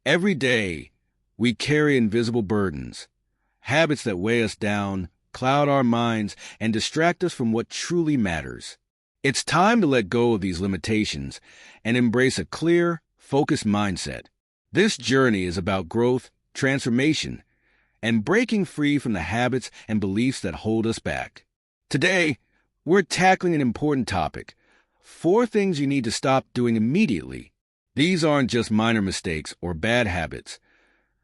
Every day, we carry invisible burdens, habits that weigh us down, cloud our minds, and distract us from what truly matters. It's time to let go of these limitations and embrace a clear, focused mindset. This journey is about growth, transformation, and breaking free from the habits and beliefs that hold us back. Today, we're tackling an important topic: 4 things you need to stop doing immediately. These aren't just minor mistakes or bad habits.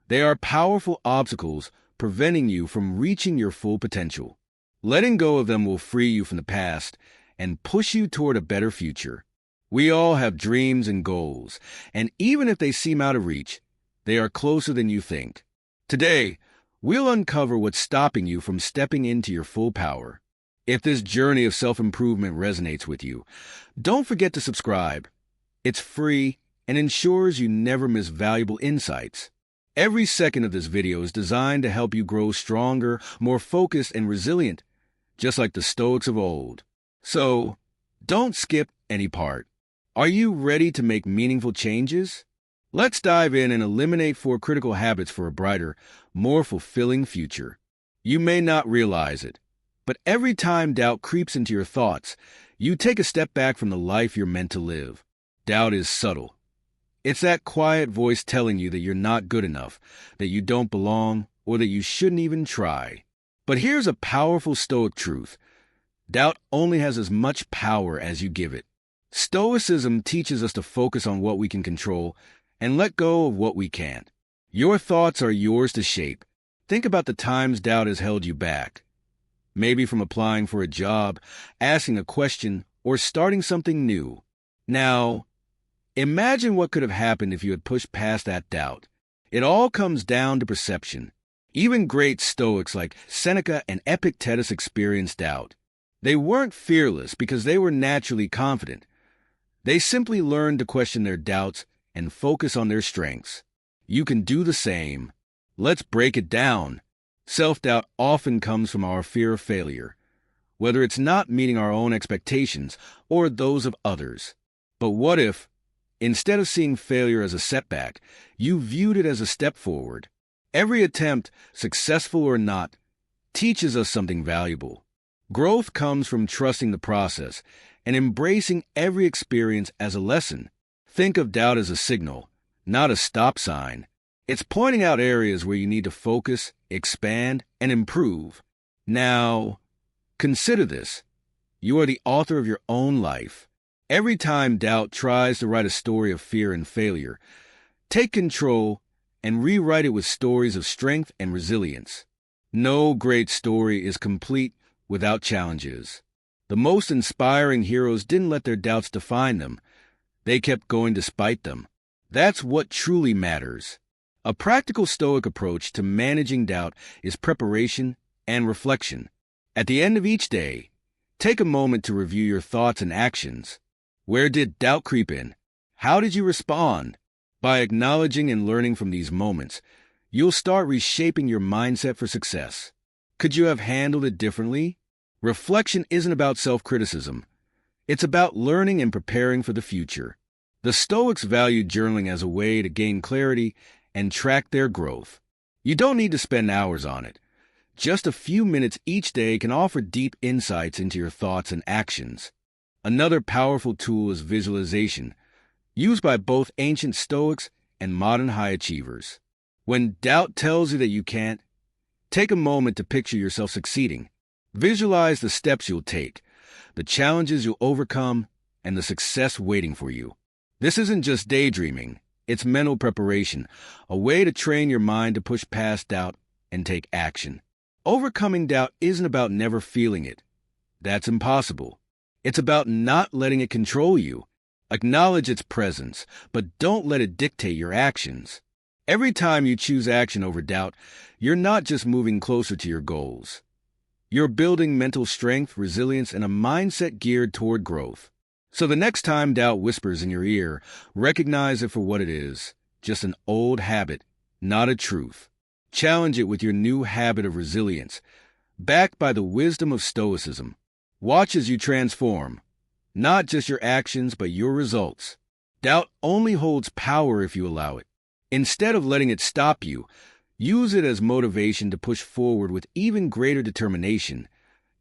They are powerful obstacles preventing you from reaching your full potential. Letting go of them will free you from the past and push you toward a better future. We all have dreams and goals, and even if they seem out of reach, they are closer than you think. Today, we'll uncover what's stopping you from stepping into your full power. If this journey of self-improvement resonates with you, don't forget to subscribe. It's free and ensures you never miss valuable insights. Every second of this video is designed to help you grow stronger, more focused, and resilient, just like the Stoics of old. So, don't skip any part. Are you ready to make meaningful changes? Let's dive in and eliminate 4 critical habits for a brighter, more fulfilling future. You may not realize it, but every time doubt creeps into your thoughts, you take a step back from the life you're meant to live. Doubt is subtle. It's that quiet voice telling you that you're not good enough, that you don't belong, or that you shouldn't even try. But here's a powerful Stoic truth: doubt only has as much power as you give it. Stoicism teaches us to focus on what we can control and let go of what we can't. Your thoughts are yours to shape. Think about the times doubt has held you back. Maybe from applying for a job, asking a question, or starting something new. Now, imagine what could have happened if you had pushed past that doubt. It all comes down to perception. Even great Stoics like Seneca and Epictetus experienced doubt. They weren't fearless because they were naturally confident. They simply learned to question their doubts and focus on their strengths. You can do the same. Let's break it down. Self-doubt often comes from our fear of failure, whether it's not meeting our own expectations or those of others. But what if, instead of seeing failure as a setback, you viewed it as a step forward? Every attempt, successful or not, teaches us something valuable. Growth comes from trusting the process and embracing every experience as a lesson. Think of doubt as a signal, not a stop sign. It's pointing out areas where you need to focus, expand, and improve. Now, consider this. You are the author of your own life. Every time doubt tries to write a story of fear and failure, take control and rewrite it with stories of strength and resilience. No great story is complete without challenges. The most inspiring heroes didn't let their doubts define them. They kept going despite them. That's what truly matters. A practical Stoic approach to managing doubt is preparation and reflection. At the end of each day, take a moment to review your thoughts and actions. Where did doubt creep in? How did you respond? By acknowledging and learning from these moments, you'll start reshaping your mindset for success. Could you have handled it differently? Reflection isn't about self-criticism. It's about learning and preparing for the future. The Stoics valued journaling as a way to gain clarity and track their growth. You don't need to spend hours on it. Just a few minutes each day can offer deep insights into your thoughts and actions. Another powerful tool is visualization, used by both ancient Stoics and modern high achievers. When doubt tells you that you can't, take a moment to picture yourself succeeding. Visualize the steps you'll take, the challenges you'll overcome, and the success waiting for you. This isn't just daydreaming. It's mental preparation, a way to train your mind to push past doubt and take action. Overcoming doubt isn't about never feeling it. That's impossible. It's about not letting it control you. Acknowledge its presence, but don't let it dictate your actions. Every time you choose action over doubt, you're not just moving closer to your goals. You're building mental strength, resilience, and a mindset geared toward growth. So the next time doubt whispers in your ear, recognize it for what it is, just an old habit, not a truth. Challenge it with your new habit of resilience, backed by the wisdom of Stoicism. Watch as you transform, not just your actions, but your results. Doubt only holds power if you allow it. Instead of letting it stop you, use it as motivation to push forward with even greater determination,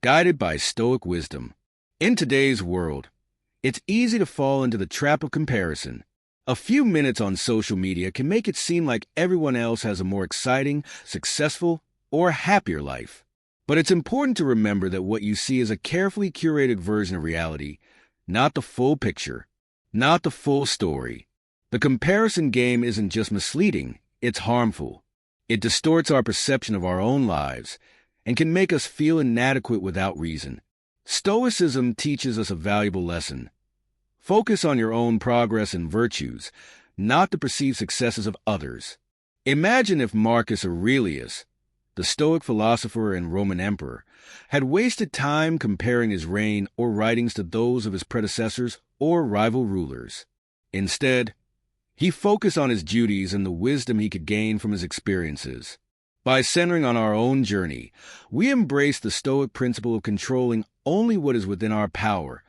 guided by Stoic wisdom. In today's world, it's easy to fall into the trap of comparison. A few minutes on social media can make it seem like everyone else has a more exciting, successful, or happier life. But it's important to remember that what you see is a carefully curated version of reality, not the full picture, not the full story. The comparison game isn't just misleading, it's harmful. It distorts our perception of our own lives and can make us feel inadequate without reason. Stoicism teaches us a valuable lesson. Focus on your own progress and virtues, not the perceived successes of others. Imagine if Marcus Aurelius, the Stoic philosopher and Roman emperor, had wasted time comparing his reign or writings to those of his predecessors or rival rulers. Instead, he focused on his duties and the wisdom he could gain from his experiences. By centering on our own journey, we embrace the Stoic principle of controlling only what is within our power,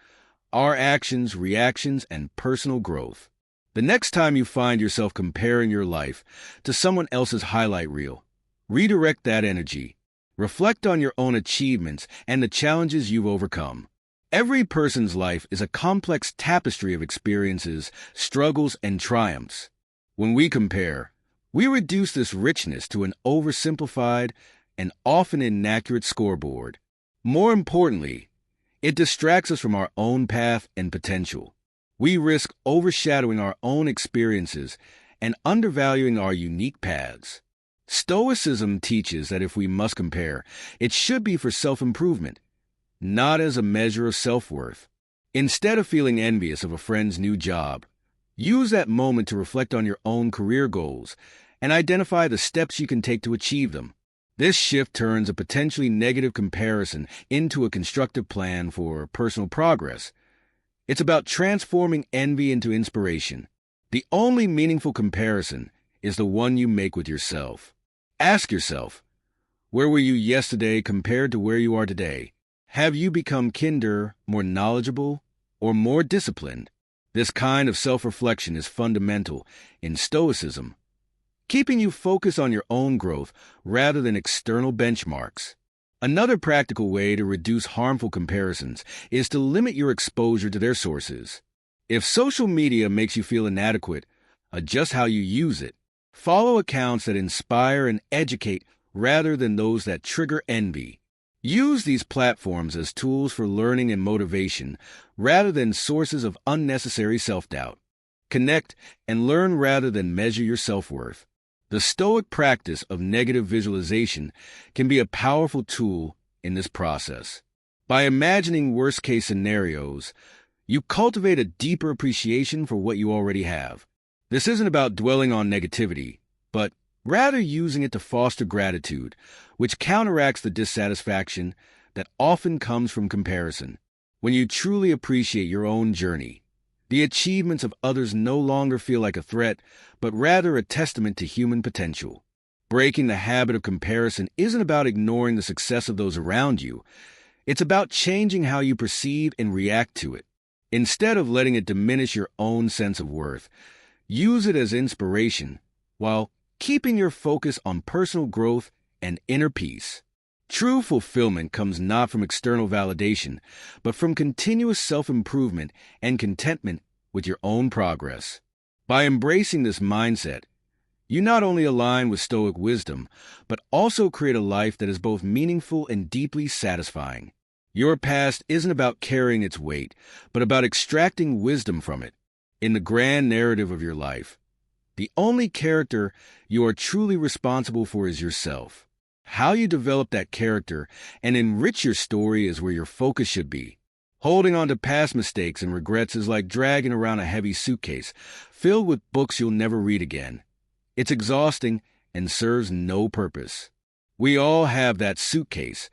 our actions, reactions, and personal growth. The next time you find yourself comparing your life to someone else's highlight reel, redirect that energy. Reflect on your own achievements and the challenges you've overcome. Every person's life is a complex tapestry of experiences, struggles, and triumphs. When we compare, we reduce this richness to an oversimplified and often inaccurate scoreboard. More importantly, it distracts us from our own path and potential. We risk overshadowing our own experiences and undervaluing our unique paths. Stoicism teaches that if we must compare, it should be for self-improvement, not as a measure of self-worth. Instead of feeling envious of a friend's new job, use that moment to reflect on your own career goals and identify the steps you can take to achieve them. This shift turns a potentially negative comparison into a constructive plan for personal progress. It's about transforming envy into inspiration. The only meaningful comparison is the one you make with yourself. Ask yourself, where were you yesterday compared to where you are today? Have you become kinder, more knowledgeable, or more disciplined? This kind of self-reflection is fundamental in Stoicism, keeping you focused on your own growth rather than external benchmarks. Another practical way to reduce harmful comparisons is to limit your exposure to their sources. If social media makes you feel inadequate, adjust how you use it. Follow accounts that inspire and educate rather than those that trigger envy. Use these platforms as tools for learning and motivation rather than sources of unnecessary self-doubt. Connect and learn rather than measure your self-worth. The Stoic practice of negative visualization can be a powerful tool in this process. By imagining worst-case scenarios, you cultivate a deeper appreciation for what you already have. This isn't about dwelling on negativity, but rather using it to foster gratitude, which counteracts the dissatisfaction that often comes from comparison. When you truly appreciate your own journey, the achievements of others no longer feel like a threat, but rather a testament to human potential. Breaking the habit of comparison isn't about ignoring the success of those around you. It's about changing how you perceive and react to it. Instead of letting it diminish your own sense of worth, use it as inspiration while keeping your focus on personal growth and inner peace. True fulfillment comes not from external validation, but from continuous self-improvement and contentment with your own progress. By embracing this mindset, you not only align with Stoic wisdom, but also create a life that is both meaningful and deeply satisfying. Your past isn't about carrying its weight, but about extracting wisdom from it. In the grand narrative of your life, the only character you are truly responsible for is yourself. How you develop that character and enrich your story is where your focus should be. Holding on to past mistakes and regrets is like dragging around a heavy suitcase filled with books you'll never read again. It's exhausting and serves no purpose. We all have that suitcase,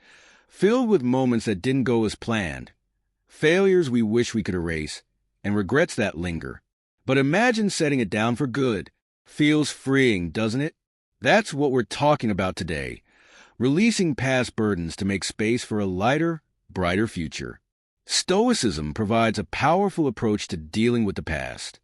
filled with moments that didn't go as planned, failures we wish we could erase, and regrets that linger. But imagine setting it down for good. Feels freeing, doesn't it? That's what we're talking about today. Releasing past burdens to make space for a lighter, brighter future. Stoicism provides a powerful approach to dealing with the past.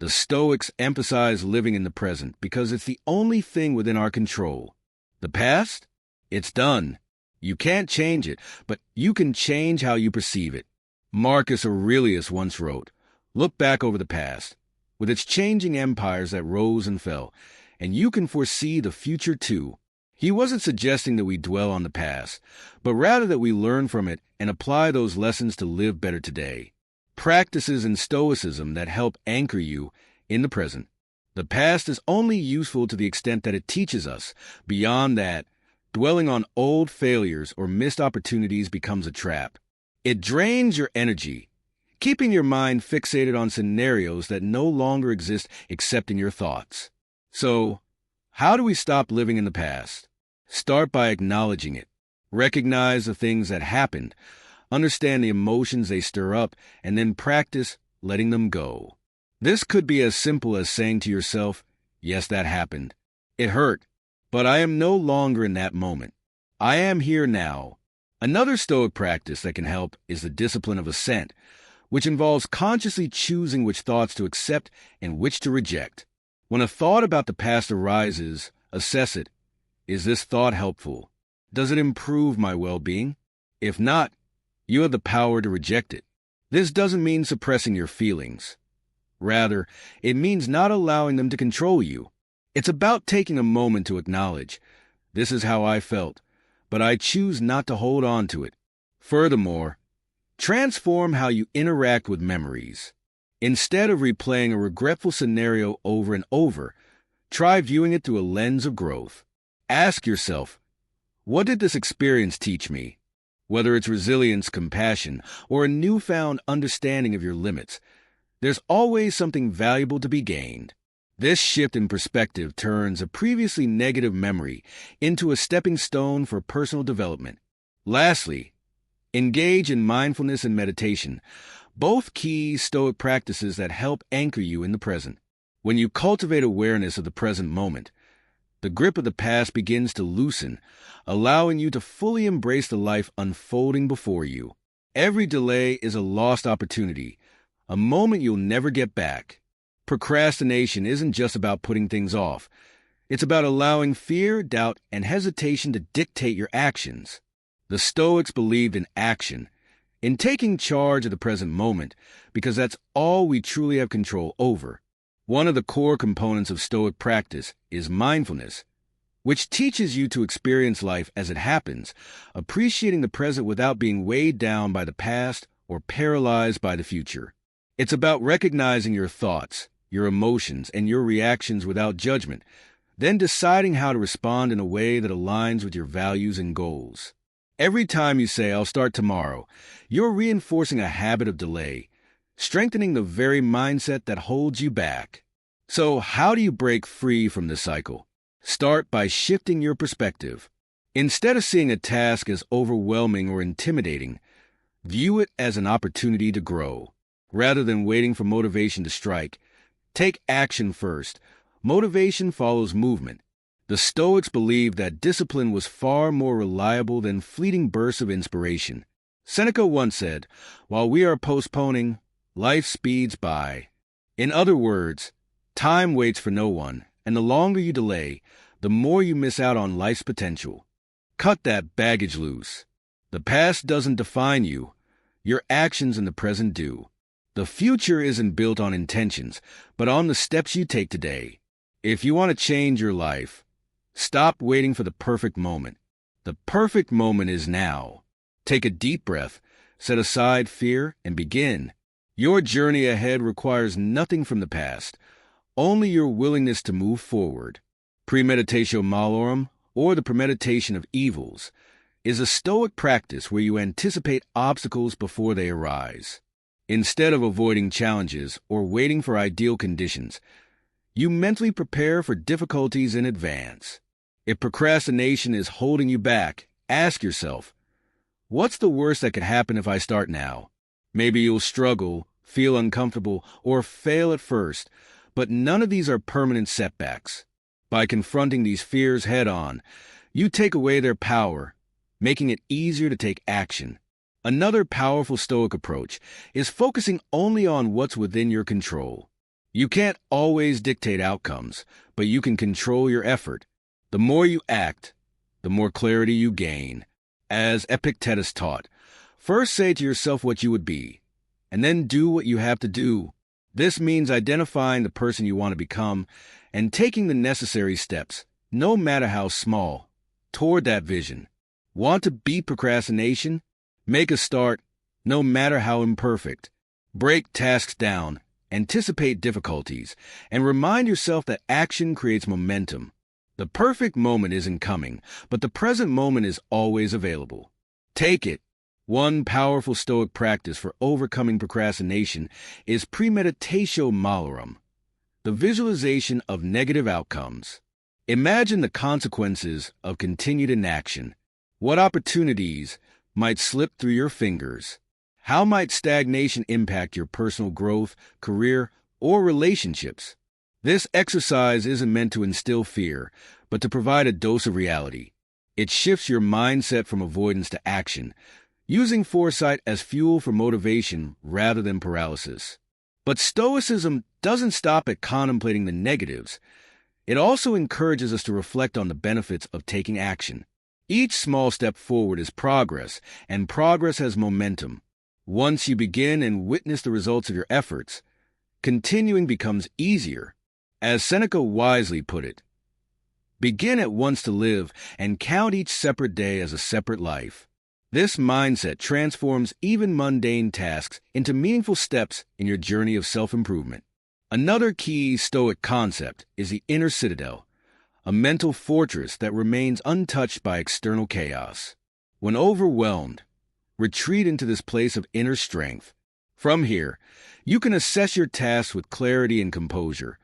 The Stoics emphasize living in the present because it's the only thing within our control. The past? It's done. You can't change it, but you can change how you perceive it. Marcus Aurelius once wrote, "Look back over the past, with its changing empires that rose and fell, and you can foresee the future too." He wasn't suggesting that we dwell on the past, but rather that we learn from it and apply those lessons to live better today. Practices in Stoicism that help anchor you in the present. The past is only useful to the extent that it teaches us. Beyond that, dwelling on old failures or missed opportunities becomes a trap. It drains your energy, keeping your mind fixated on scenarios that no longer exist except in your thoughts. So, how do we stop living in the past? Start by acknowledging it. Recognize the things that happened, understand the emotions they stir up, and then practice letting them go. This could be as simple as saying to yourself, "Yes, that happened. It hurt, but I am no longer in that moment. I am here now." Another Stoic practice that can help is the discipline of assent, which involves consciously choosing which thoughts to accept and which to reject. When a thought about the past arises, assess it. Is this thought helpful? Does it improve my well-being? If not, you have the power to reject it. This doesn't mean suppressing your feelings. Rather, it means not allowing them to control you. It's about taking a moment to acknowledge, "This is how I felt, but I choose not to hold on to it." Furthermore, transform how you interact with memories. Instead of replaying a regretful scenario over and over, try viewing it through a lens of growth. Ask yourself, what did this experience teach me? Whether it's resilience, compassion, or a newfound understanding of your limits, there's always something valuable to be gained. This shift in perspective turns a previously negative memory into a stepping stone for personal development. Lastly, engage in mindfulness and meditation, both key Stoic practices that help anchor you in the present. When you cultivate awareness of the present moment, the grip of the past begins to loosen, allowing you to fully embrace the life unfolding before you. Every delay is a lost opportunity, a moment you'll never get back. Procrastination isn't just about putting things off. It's about allowing fear, doubt, and hesitation to dictate your actions. The Stoics believed in action, in taking charge of the present moment, because that's all we truly have control over. One of the core components of Stoic practice is mindfulness, which teaches you to experience life as it happens, appreciating the present without being weighed down by the past or paralyzed by the future. It's about recognizing your thoughts, your emotions, and your reactions without judgment, then deciding how to respond in a way that aligns with your values and goals. Every time you say, "I'll start tomorrow," you're reinforcing a habit of delay, strengthening the very mindset that holds you back. So how do you break free from this cycle? Start by shifting your perspective. Instead of seeing a task as overwhelming or intimidating, view it as an opportunity to grow. Rather than waiting for motivation to strike, take action first. Motivation follows movement. The Stoics believed that discipline was far more reliable than fleeting bursts of inspiration. Seneca once said, "While we are postponing, life speeds by." In other words, time waits for no one, and the longer you delay, the more you miss out on life's potential. Cut that baggage loose. The past doesn't define you. Your actions in the present do. The future isn't built on intentions, but on the steps you take today. If you want to change your life, stop waiting for the perfect moment. The perfect moment is now. Take a deep breath, set aside fear, and begin. Your journey ahead requires nothing from the past, only your willingness to move forward. Premeditatio malorum, or the premeditation of evils, is a Stoic practice where you anticipate obstacles before they arise. Instead of avoiding challenges or waiting for ideal conditions, you mentally prepare for difficulties in advance. If procrastination is holding you back, ask yourself, what's the worst that could happen if I start now? Maybe you'll struggle, feel uncomfortable, or fail at first, but none of these are permanent setbacks. By confronting these fears head-on, you take away their power, making it easier to take action. Another powerful Stoic approach is focusing only on what's within your control. You can't always dictate outcomes, but you can control your effort. The more you act, the more clarity you gain. As Epictetus taught, first say to yourself what you would be, and then do what you have to do. This means identifying the person you want to become and taking the necessary steps, no matter how small, toward that vision. Want to beat procrastination? Make a start, no matter how imperfect. Break tasks down, anticipate difficulties, and remind yourself that action creates momentum. The perfect moment isn't coming, but the present moment is always available. Take it. One powerful Stoic practice for overcoming procrastination is premeditatio malorum, the visualization of negative outcomes. Imagine the consequences of continued inaction. What opportunities might slip through your fingers? How might stagnation impact your personal growth, career, or relationships? This exercise isn't meant to instill fear, but to provide a dose of reality. It shifts your mindset from avoidance to action, using foresight as fuel for motivation rather than paralysis. But Stoicism doesn't stop at contemplating the negatives. It also encourages us to reflect on the benefits of taking action. Each small step forward is progress, and progress has momentum. Once you begin and witness the results of your efforts, continuing becomes easier. As Seneca wisely put it, begin at once to live and count each separate day as a separate life. This mindset transforms even mundane tasks into meaningful steps in your journey of self-improvement. Another key Stoic concept is the inner citadel, a mental fortress that remains untouched by external chaos. When overwhelmed, retreat into this place of inner strength. From here, you can assess your tasks with clarity and composure,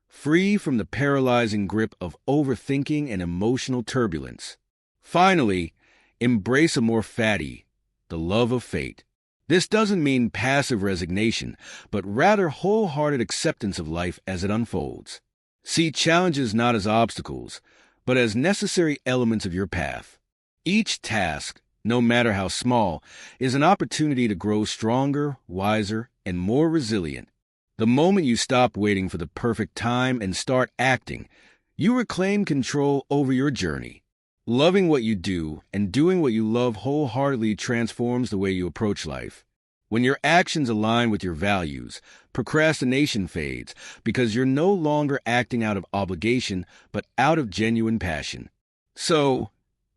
free from the paralyzing grip of overthinking and emotional turbulence. Finally, embrace amor fati, the love of fate. This doesn't mean passive resignation, but rather wholehearted acceptance of life as it unfolds. See challenges not as obstacles, but as necessary elements of your path. Each task, no matter how small, is an opportunity to grow stronger, wiser, and more resilient. The moment you stop waiting for the perfect time and start acting, you reclaim control over your journey. Loving what you do and doing what you love wholeheartedly transforms the way you approach life. When your actions align with your values, procrastination fades because you're no longer acting out of obligation, but out of genuine passion. So,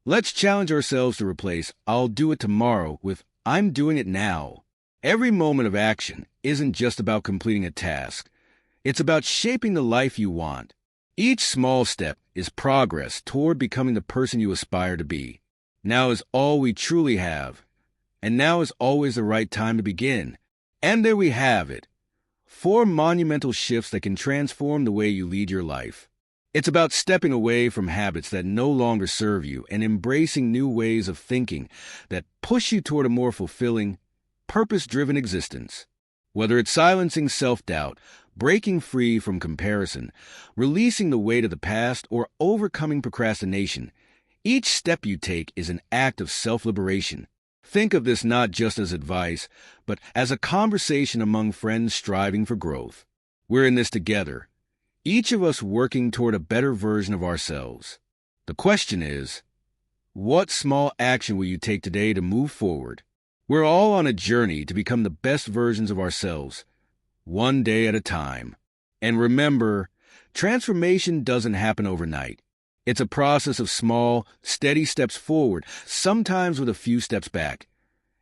let's challenge ourselves to replace "I'll do it tomorrow" with "I'm doing it now." Every moment of action isn't just about completing a task. It's about shaping the life you want. Each small step is progress toward becoming the person you aspire to be. Now is all we truly have, and now is always the right time to begin. And there we have it. 4 monumental shifts that can transform the way you lead your life. It's about stepping away from habits that no longer serve you and embracing new ways of thinking that push you toward a more fulfilling, purpose-driven existence. Whether it's silencing self-doubt, breaking free from comparison, releasing the weight of the past, or overcoming procrastination, each step you take is an act of self-liberation. Think of this not just as advice, but as a conversation among friends striving for growth. We're in this together, each of us working toward a better version of ourselves. The question is, what small action will you take today to move forward? We're all on a journey to become the best versions of ourselves, one day at a time. And remember, transformation doesn't happen overnight. It's a process of small, steady steps forward, sometimes with a few steps back.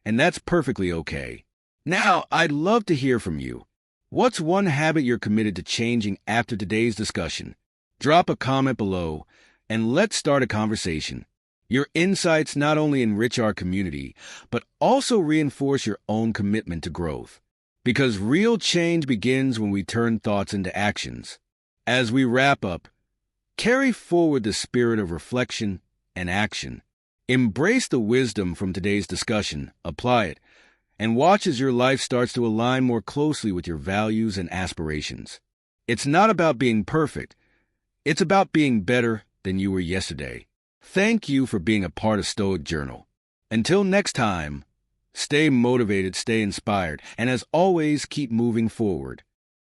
And that's perfectly okay. Now, I'd love to hear from you. What's one habit you're committed to changing after today's discussion? Drop a comment below, and let's start a conversation. Your insights not only enrich our community, but also reinforce your own commitment to growth. Because real change begins when we turn thoughts into actions. As we wrap up, carry forward the spirit of reflection and action. Embrace the wisdom from today's discussion, apply it, and watch as your life starts to align more closely with your values and aspirations. It's not about being perfect. It's about being better than you were yesterday. Thank you for being a part of Stoic Journal. Until next time, stay motivated, stay inspired, and as always, keep moving forward.